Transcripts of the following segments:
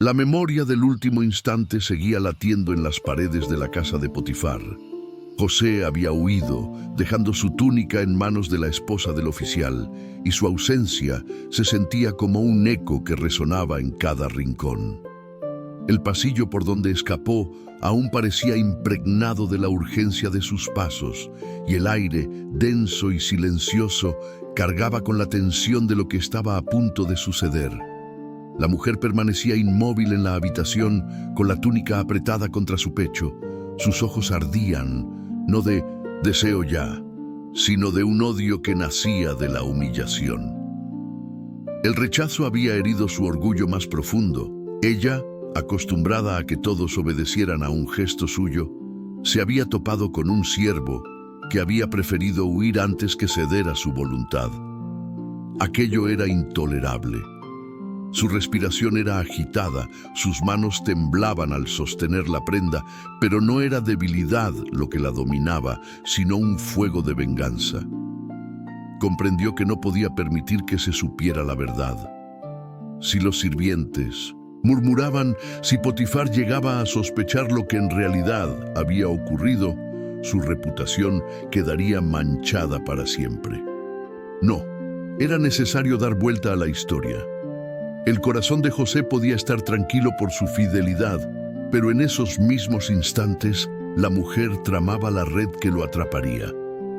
La memoria del último instante seguía latiendo en las paredes de la casa de Potifar. José había huido, dejando su túnica en manos de la esposa del oficial, y su ausencia se sentía como un eco que resonaba en cada rincón. El pasillo por donde escapó aún parecía impregnado de la urgencia de sus pasos, y el aire, denso y silencioso, cargaba con la tensión de lo que estaba a punto de suceder. La mujer permanecía inmóvil en la habitación, con la túnica apretada contra su pecho. Sus ojos ardían, no de deseo ya, sino de un odio que nacía de la humillación. El rechazo había herido su orgullo más profundo. Ella, acostumbrada a que todos obedecieran a un gesto suyo, se había topado con un siervo que había preferido huir antes que ceder a su voluntad. Aquello era intolerable. Su respiración era agitada, sus manos temblaban al sostener la prenda, pero no era debilidad lo que la dominaba, sino un fuego de venganza. Comprendió que no podía permitir que se supiera la verdad. Si los sirvientes murmuraban, si Potifar llegaba a sospechar lo que en realidad había ocurrido, su reputación quedaría manchada para siempre. No, era necesario dar vuelta a la historia. El corazón de José podía estar tranquilo por su fidelidad, pero en esos mismos instantes, la mujer tramaba la red que lo atraparía.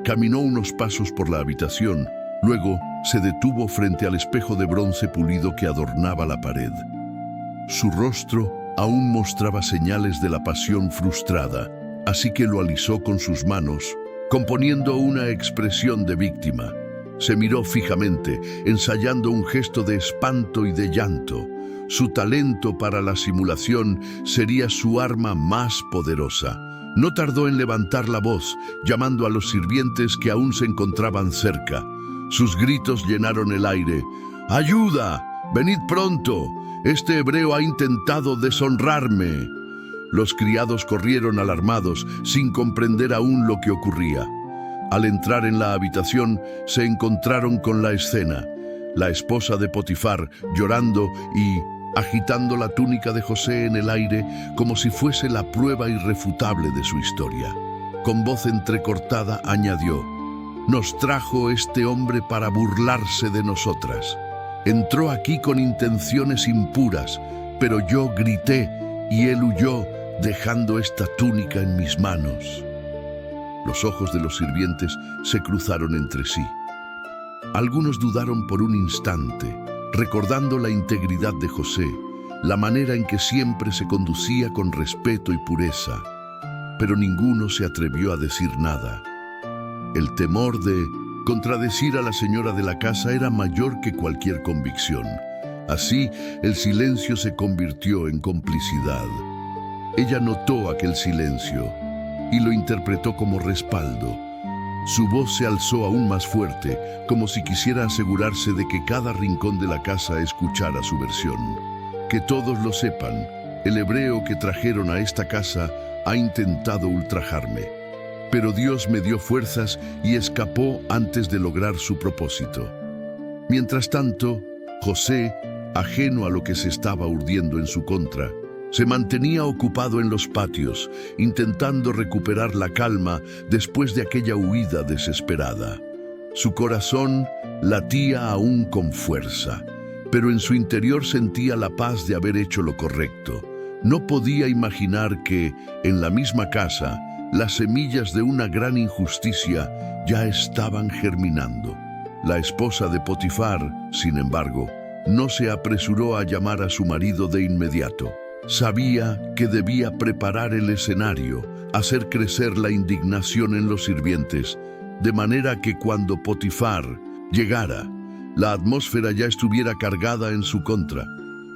Caminó unos pasos por la habitación, luego se detuvo frente al espejo de bronce pulido que adornaba la pared. Su rostro aún mostraba señales de la pasión frustrada, así que lo alisó con sus manos, componiendo una expresión de víctima. Se miró fijamente, ensayando un gesto de espanto y de llanto. Su talento para la simulación sería su arma más poderosa. No tardó en levantar la voz, llamando a los sirvientes que aún se encontraban cerca. Sus gritos llenaron el aire. ¡Ayuda! ¡Venid pronto! Este hebreo ha intentado deshonrarme. Los criados corrieron alarmados, sin comprender aún lo que ocurría. Al entrar en la habitación, se encontraron con la escena. La esposa de Potifar, llorando y agitando la túnica de José en el aire, como si fuese la prueba irrefutable de su historia. Con voz entrecortada añadió: «Nos trajo este hombre para burlarse de nosotras. Entró aquí con intenciones impuras, pero yo grité y él huyó, dejando esta túnica en mis manos». Los ojos de los sirvientes se cruzaron entre sí. Algunos dudaron por un instante, recordando la integridad de José, la manera en que siempre se conducía con respeto y pureza, pero ninguno se atrevió a decir nada. El temor de contradecir a la señora de la casa era mayor que cualquier convicción. Así, el silencio se convirtió en complicidad. Ella notó aquel silencio y lo interpretó como respaldo. Su voz se alzó aún más fuerte, como si quisiera asegurarse de que cada rincón de la casa escuchara su versión. Que todos lo sepan, el hebreo que trajeron a esta casa ha intentado ultrajarme, pero Dios me dio fuerzas y escapó antes de lograr su propósito. Mientras tanto, José, ajeno a lo que se estaba urdiendo en su contra, se mantenía ocupado en los patios, intentando recuperar la calma después de aquella huida desesperada. Su corazón latía aún con fuerza, pero en su interior sentía la paz de haber hecho lo correcto. No podía imaginar que, en la misma casa, las semillas de una gran injusticia ya estaban germinando. La esposa de Potifar, sin embargo, no se apresuró a llamar a su marido de inmediato. Sabía que debía preparar el escenario, hacer crecer la indignación en los sirvientes, de manera que cuando Potifar llegara, la atmósfera ya estuviera cargada en su contra.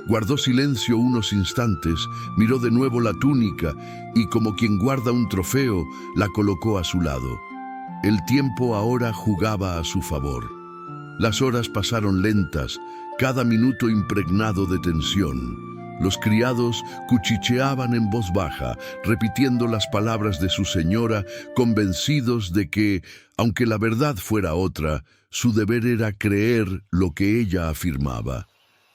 Guardó silencio unos instantes, miró de nuevo la túnica y, como quien guarda un trofeo, la colocó a su lado. El tiempo ahora jugaba a su favor. Las horas pasaron lentas, cada minuto impregnado de tensión. Los criados cuchicheaban en voz baja, repitiendo las palabras de su señora, convencidos de que, aunque la verdad fuera otra, su deber era creer lo que ella afirmaba.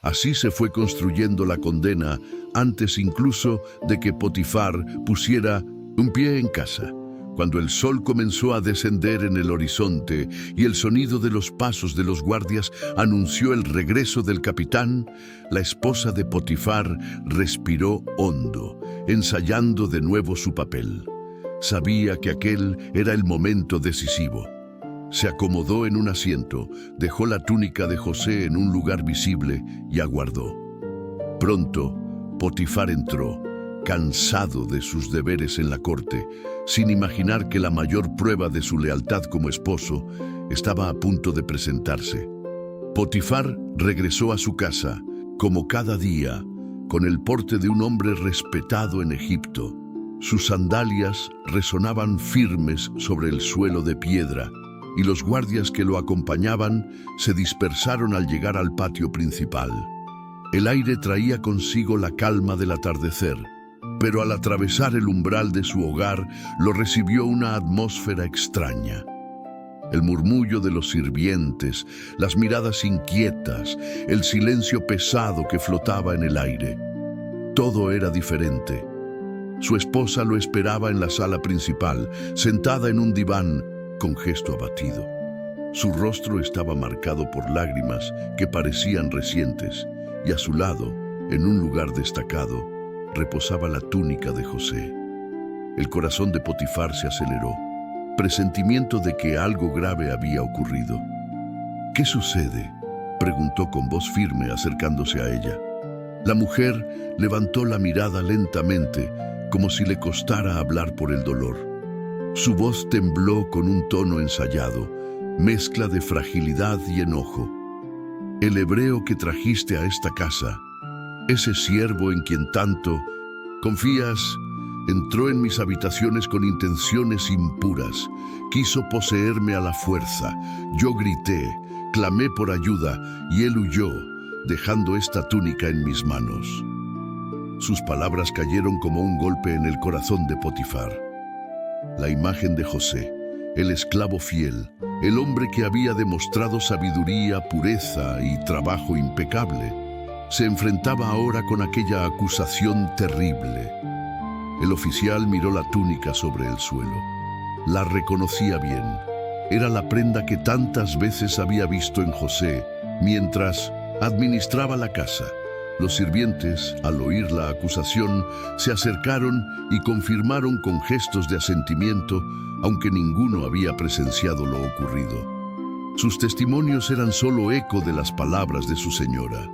Así se fue construyendo la condena antes incluso de que Potifar pusiera un pie en casa. Cuando el sol comenzó a descender en el horizonte y el sonido de los pasos de los guardias anunció el regreso del capitán, la esposa de Potifar respiró hondo, ensayando de nuevo su papel. Sabía que aquel era el momento decisivo. Se acomodó en un asiento, dejó la túnica de José en un lugar visible y aguardó. Pronto, Potifar entró, cansado de sus deberes en la corte, sin imaginar que la mayor prueba de su lealtad como esposo estaba a punto de presentarse. Potifar regresó a su casa, como cada día, con el porte de un hombre respetado en Egipto. Sus sandalias resonaban firmes sobre el suelo de piedra, y los guardias que lo acompañaban se dispersaron al llegar al patio principal. El aire traía consigo la calma del atardecer, pero al atravesar el umbral de su hogar lo recibió una atmósfera extraña. El murmullo de los sirvientes, las miradas inquietas, el silencio pesado que flotaba en el aire. Todo era diferente. Su esposa lo esperaba en la sala principal, sentada en un diván, con gesto abatido. Su rostro estaba marcado por lágrimas que parecían recientes, y a su lado, en un lugar destacado, reposaba la túnica de José. El corazón de Potifar se aceleró, presentimiento de que algo grave había ocurrido. «¿Qué sucede?», preguntó con voz firme acercándose a ella. La mujer levantó la mirada lentamente, como si le costara hablar por el dolor. Su voz tembló con un tono ensayado, mezcla de fragilidad y enojo. «El hebreo que trajiste a esta casa, ese siervo en quien tanto confías, entró en mis habitaciones con intenciones impuras. Quiso poseerme a la fuerza. Yo grité, clamé por ayuda y él huyó, dejando esta túnica en mis manos». Sus palabras cayeron como un golpe en el corazón de Potifar. La imagen de José, el esclavo fiel, el hombre que había demostrado sabiduría, pureza y trabajo impecable, se enfrentaba ahora con aquella acusación terrible. El oficial miró la túnica sobre el suelo. La reconocía bien. Era la prenda que tantas veces había visto en José mientras administraba la casa. Los sirvientes, al oír la acusación, se acercaron y confirmaron con gestos de asentimiento, aunque ninguno había presenciado lo ocurrido. Sus testimonios eran solo eco de las palabras de su señora.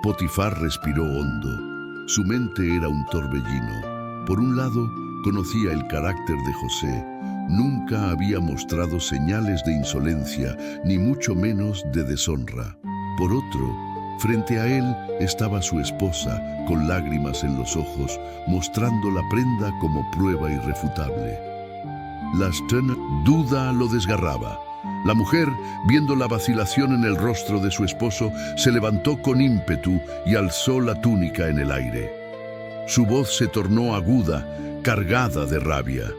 Potifar respiró hondo. Su mente era un torbellino. Por un lado, conocía el carácter de José. Nunca había mostrado señales de insolencia, ni mucho menos de deshonra. Por otro, frente a él estaba su esposa, con lágrimas en los ojos, mostrando la prenda como prueba irrefutable. La duda lo desgarraba. La mujer, viendo la vacilación en el rostro de su esposo, se levantó con ímpetu y alzó la túnica en el aire. Su voz se tornó aguda, cargada de rabia.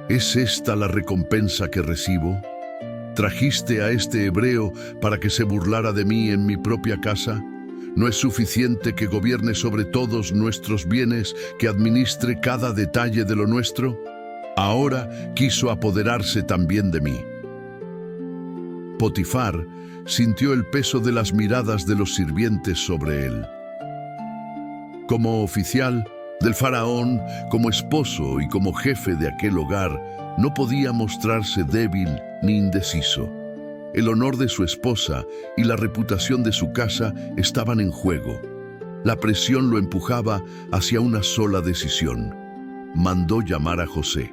¿Es esta la recompensa que recibo? ¿Trajiste a este hebreo para que se burlara de mí en mi propia casa? ¿No es suficiente que gobierne sobre todos nuestros bienes, que administre cada detalle de lo nuestro? Ahora quiso apoderarse también de mí». Potifar sintió el peso de las miradas de los sirvientes sobre él. Como oficial del faraón, como esposo y como jefe de aquel hogar, no podía mostrarse débil ni indeciso. El honor de su esposa y la reputación de su casa estaban en juego. La presión lo empujaba hacia una sola decisión. Mandó llamar a José.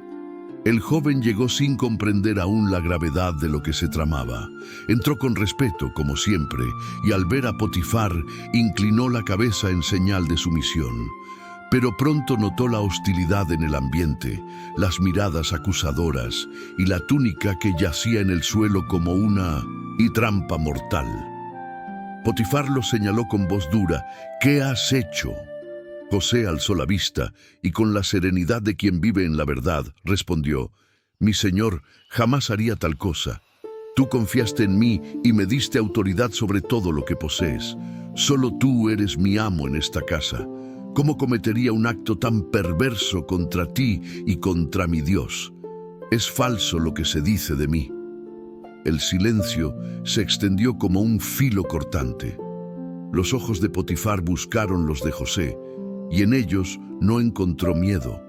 El joven llegó sin comprender aún la gravedad de lo que se tramaba. Entró con respeto, como siempre, y al ver a Potifar, inclinó la cabeza en señal de sumisión. Pero pronto notó la hostilidad en el ambiente, las miradas acusadoras y la túnica que yacía en el suelo como una trampa mortal. Potifar lo señaló con voz dura. «¿Qué has hecho?». José alzó la vista y con la serenidad de quien vive en la verdad, respondió: «Mi señor, jamás haría tal cosa. Tú confiaste en mí y me diste autoridad sobre todo lo que posees. Solo tú eres mi amo en esta casa. ¿Cómo cometería un acto tan perverso contra ti y contra mi Dios? Es falso lo que se dice de mí. El silencio se extendió como un filo cortante. Los ojos de Potifar buscaron los de José, y en ellos no encontró miedo,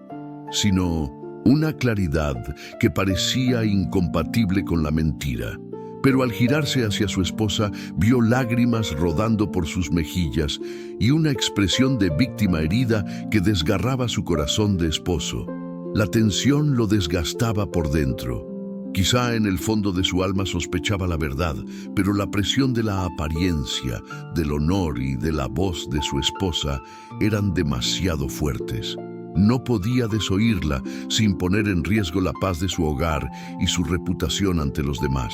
sino una claridad que parecía incompatible con la mentira. Pero al girarse hacia su esposa, vio lágrimas rodando por sus mejillas y una expresión de víctima herida que desgarraba su corazón de esposo. La tensión lo desgastaba por dentro. Quizá en el fondo de su alma sospechaba la verdad, pero la presión de la apariencia, del honor y de la voz de su esposa eran demasiado fuertes. No podía desoírla sin poner en riesgo la paz de su hogar y su reputación ante los demás.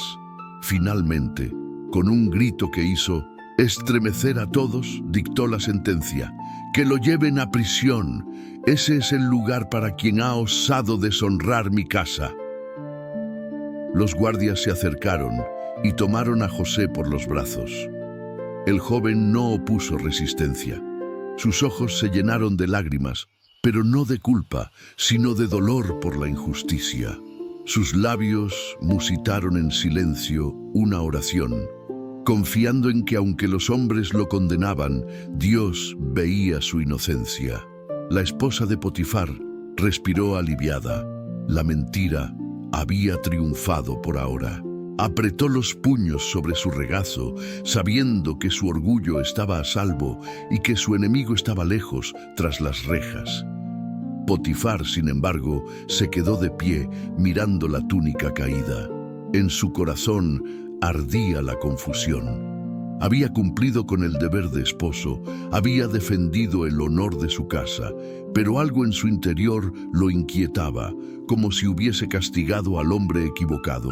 Finalmente, con un grito que hizo estremecer a todos, dictó la sentencia: que lo lleven a prisión. Ese es el lugar para quien ha osado deshonrar mi casa. Los guardias se acercaron y tomaron a José por los brazos. El joven no opuso resistencia. Sus ojos se llenaron de lágrimas, pero no de culpa, sino de dolor por la injusticia. Sus labios musitaron en silencio una oración, confiando en que aunque los hombres lo condenaban, Dios veía su inocencia. La esposa de Potifar respiró aliviada. La mentira había triunfado por ahora. Apretó los puños sobre su regazo, sabiendo que su orgullo estaba a salvo y que su enemigo estaba lejos, tras las rejas. Potifar, sin embargo, se quedó de pie, mirando la túnica caída. En su corazón ardía la confusión. Había cumplido con el deber de esposo, había defendido el honor de su casa, pero algo en su interior lo inquietaba, como si hubiese castigado al hombre equivocado.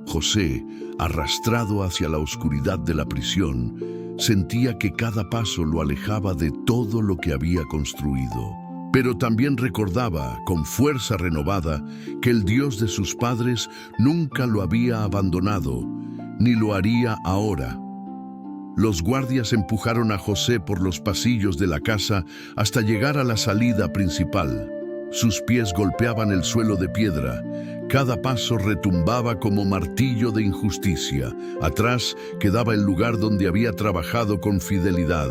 José, arrastrado hacia la oscuridad de la prisión, sentía que cada paso lo alejaba de todo lo que había construido. Pero también recordaba, con fuerza renovada, que el Dios de sus padres nunca lo había abandonado, ni lo haría ahora. Los guardias empujaron a José por los pasillos de la casa hasta llegar a la salida principal. Sus pies golpeaban el suelo de piedra. Cada paso retumbaba como martillo de injusticia. Atrás quedaba el lugar donde había trabajado con fidelidad,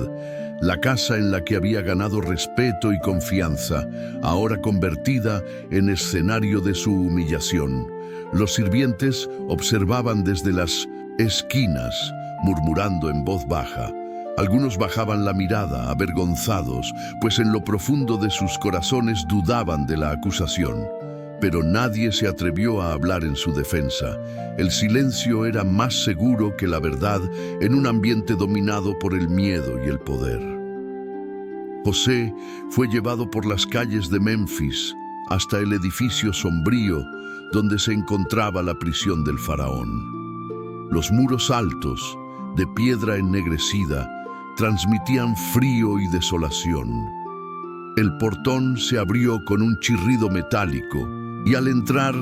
la casa en la que había ganado respeto y confianza, ahora convertida en escenario de su humillación. Los sirvientes observaban desde las esquinas, murmurando en voz baja. Algunos bajaban la mirada, avergonzados, pues en lo profundo de sus corazones dudaban de la acusación. Pero nadie se atrevió a hablar en su defensa. El silencio era más seguro que la verdad en un ambiente dominado por el miedo y el poder. José fue llevado por las calles de Memphis hasta el edificio sombrío donde se encontraba la prisión del faraón. Los muros altos, de piedra ennegrecida, transmitían frío y desolación. El portón se abrió con un chirrido metálico y al entrar,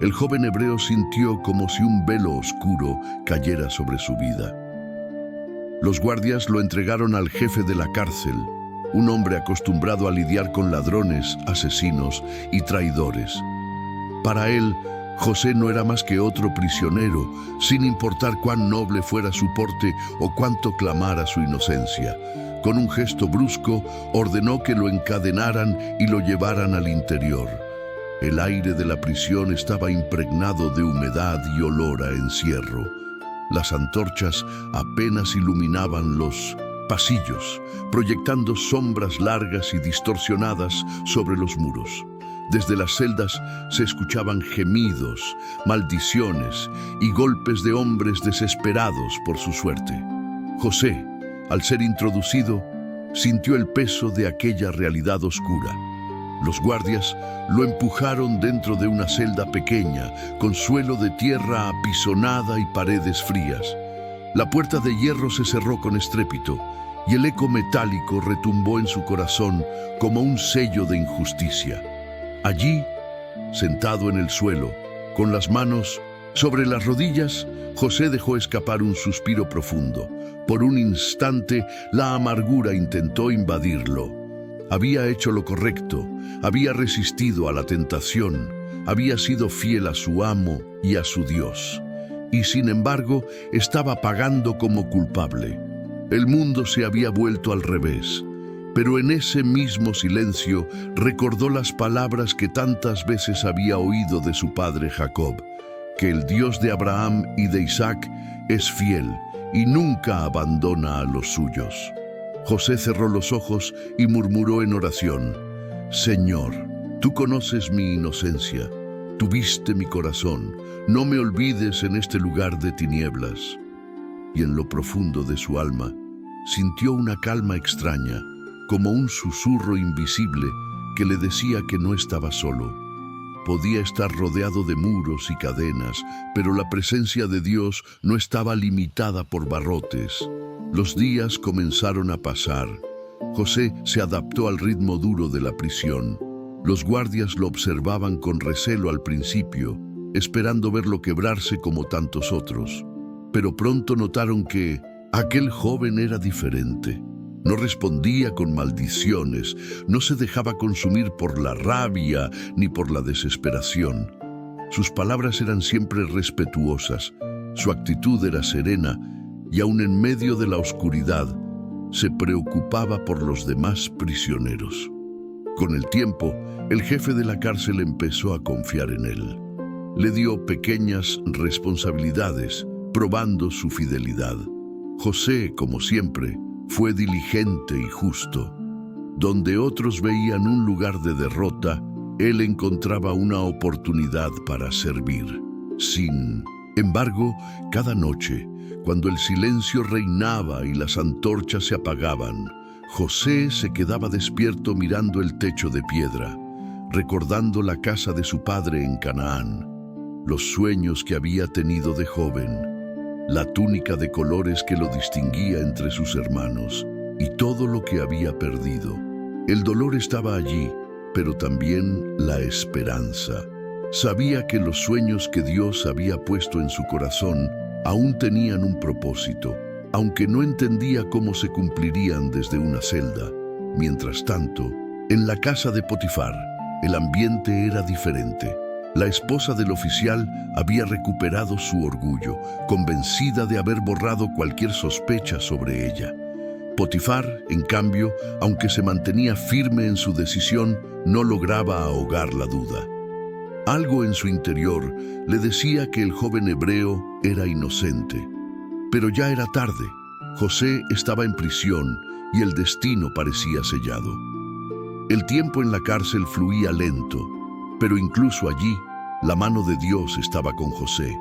el joven hebreo sintió como si un velo oscuro cayera sobre su vida. Los guardias lo entregaron al jefe de la cárcel, un hombre acostumbrado a lidiar con ladrones, asesinos y traidores. Para él, José no era más que otro prisionero, sin importar cuán noble fuera su porte o cuánto clamara su inocencia. Con un gesto brusco, ordenó que lo encadenaran y lo llevaran al interior. El aire de la prisión estaba impregnado de humedad y olor a encierro. Las antorchas apenas iluminaban los pasillos, proyectando sombras largas y distorsionadas sobre los muros. Desde las celdas se escuchaban gemidos, maldiciones y golpes de hombres desesperados por su suerte. José, al ser introducido, sintió el peso de aquella realidad oscura. Los guardias lo empujaron dentro de una celda pequeña, con suelo de tierra apisonada y paredes frías. La puerta de hierro se cerró con estrépito, y el eco metálico retumbó en su corazón como un sello de injusticia. Allí, sentado en el suelo, con las manos Sobre las rodillas, José dejó escapar un suspiro profundo. Por un instante, la amargura intentó invadirlo. Había hecho lo correcto, había resistido a la tentación, había sido fiel a su amo y a su Dios. Y sin embargo, estaba pagando como culpable. El mundo se había vuelto al revés. Pero en ese mismo silencio recordó las palabras que tantas veces había oído de su padre Jacob, que el Dios de Abraham y de Isaac es fiel y nunca abandona a los suyos. José cerró los ojos y murmuró en oración: Señor, tú conoces mi inocencia, tú viste mi corazón, no me olvides en este lugar de tinieblas. Y en lo profundo de su alma sintió una calma extraña, como un susurro invisible que le decía que no estaba solo. Podía estar rodeado de muros y cadenas, pero la presencia de Dios no estaba limitada por barrotes. Los días comenzaron a pasar. José se adaptó al ritmo duro de la prisión. Los guardias lo observaban con recelo al principio, esperando verlo quebrarse como tantos otros. Pero pronto notaron que aquel joven era diferente. No respondía con maldiciones, no se dejaba consumir por la rabia ni por la desesperación. Sus palabras eran siempre respetuosas, su actitud era serena y aun en medio de la oscuridad se preocupaba por los demás prisioneros. Con el tiempo, el jefe de la cárcel empezó a confiar en él. Le dio pequeñas responsabilidades, probando su fidelidad. José, como siempre, fue diligente y justo. Donde otros veían un lugar de derrota, él encontraba una oportunidad para servir. Sin embargo, cada noche, cuando el silencio reinaba y las antorchas se apagaban, José se quedaba despierto mirando el techo de piedra, recordando la casa de su padre en Canaán, los sueños que había tenido de joven, la túnica de colores que lo distinguía entre sus hermanos y todo lo que había perdido. El dolor estaba allí, pero también la esperanza. Sabía que los sueños que Dios había puesto en su corazón aún tenían un propósito, aunque no entendía cómo se cumplirían desde una celda. Mientras tanto, en la casa de Potifar, el ambiente era diferente. La esposa del oficial había recuperado su orgullo, convencida de haber borrado cualquier sospecha sobre ella. Potifar, en cambio, aunque se mantenía firme en su decisión, no lograba ahogar la duda. Algo en su interior le decía que el joven hebreo era inocente. Pero ya era tarde. José estaba en prisión y el destino parecía sellado. El tiempo en la cárcel fluía lento, pero incluso allí, la mano de Dios estaba con José,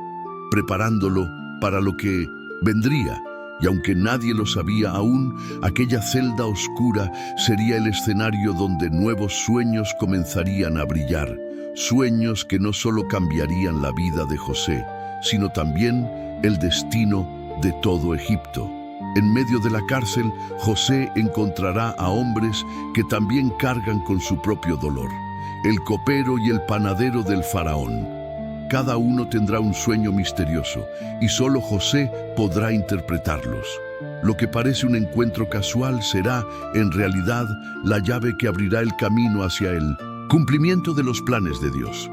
preparándolo para lo que vendría, y aunque nadie lo sabía aún, aquella celda oscura sería el escenario donde nuevos sueños comenzarían a brillar, sueños que no solo cambiarían la vida de José, sino también el destino de todo Egipto. En medio de la cárcel, José encontrará a hombres que también cargan con su propio dolor. El copero y el panadero del faraón. Cada uno tendrá un sueño misterioso y solo José podrá interpretarlos. Lo que parece un encuentro casual será, en realidad, la llave que abrirá el camino hacia el cumplimiento de los planes de Dios.